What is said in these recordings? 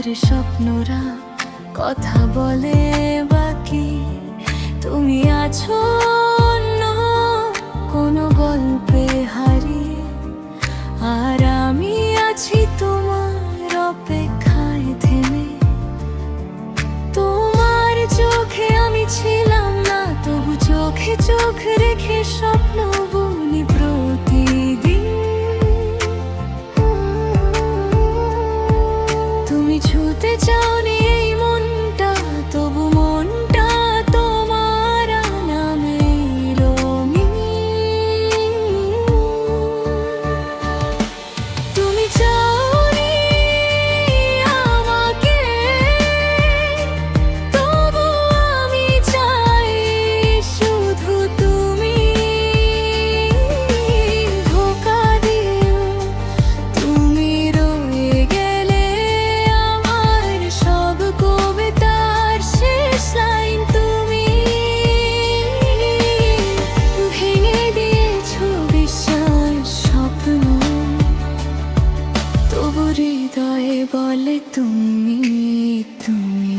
স্বপ্নরা কথা বলে বাকি। তুমি আছো অন্য কোনো গল্পে হারিয়ে, আর আমি আছি তোমার অপেক্ষায় থেমে। তোমার চোখে আমি ছিলাম না, তবু চোখে চোখ রেখে স্বপ্ন বুনি প্রতিদিন। তুমি ছুতে চাওনি এই মনটা, তবু মনটা তোমার নামে রঙিন। তুমি চাওনি আমাকে, তবু আমি চাই শুধু তুমি। ধোঁকা দিও তুমি রয়ে গেলে আমার সব কবিতার শেষ লাইন তুমি। ভেঙে দিয়েছো বিশ্বাস স্বপ্ন, তবু হৃদয়ে বলে তুমি তুমি।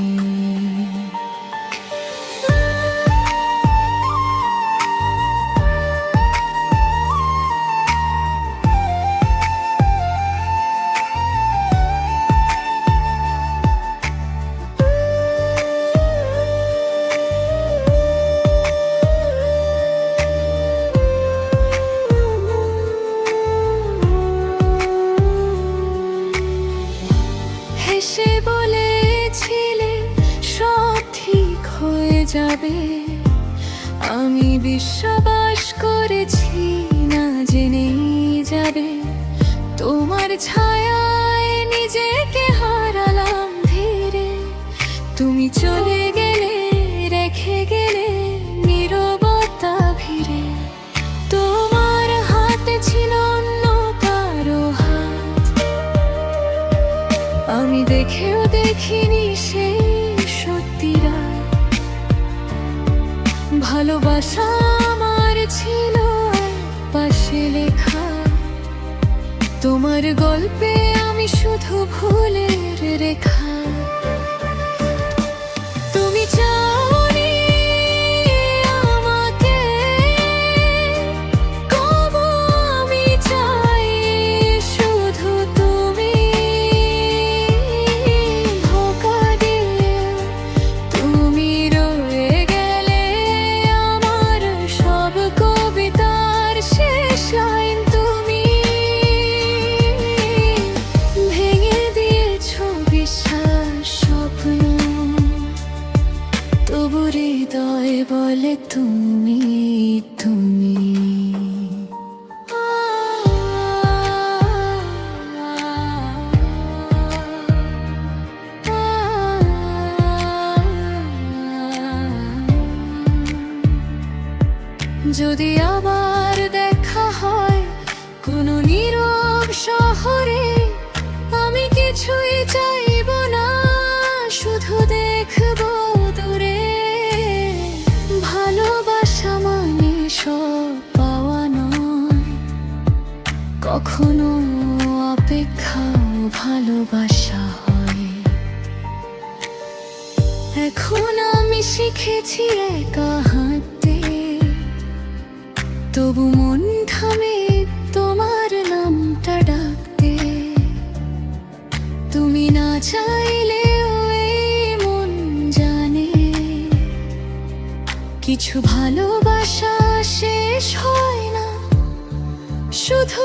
হেসে বলেছিলে সব ঠিক হয়ে যাবে, আমি বিশ্বাস করেছি না জেনেই যাবে। তোমার ছায়ায় নিজেকে হারালাম ধীরে, তুমি চলে গেলে রেখে গেলে নীরবতা ভিড়ে। তোমার হাতে ছিল অন্য কারো হাত, আমি দেখেও দেখিনি সেই সত্যিরা। ভালোবাসা আমার ছিল পাশে লেখা, তোমার গল্পে আমি শুধু ভুলের রেখা। তুমি চাওনি আমাকে, তবু আমি চাই শুধু তুমি। ধোঁকা দিয়ে তুমি রয়ে গেলে আমার সব কবিতার শেষ লাইন তুমি। ভেঙে দিয়েছো বিশ্বাস স্বপ্ন, তবু হৃদয় বলে তুমি তুমি। যদি আবার দেখা হয় কোনো নীরব শহরে, আমি কিছুই চাইব না, শুধু দেখবো দূরে। ভালোবাসা মানে সব পাওয়া নয়, কখনো অপেক্ষাও ভালোবাসা হয়। এখন আমি শিখেছি একা হাঁটতে, তবু মন থামে তোমার নামটা ডাকতে। তুমি না চাইলেও এই মন জানে, কিছু ভালোবাসা শেষ হয় না, শুধু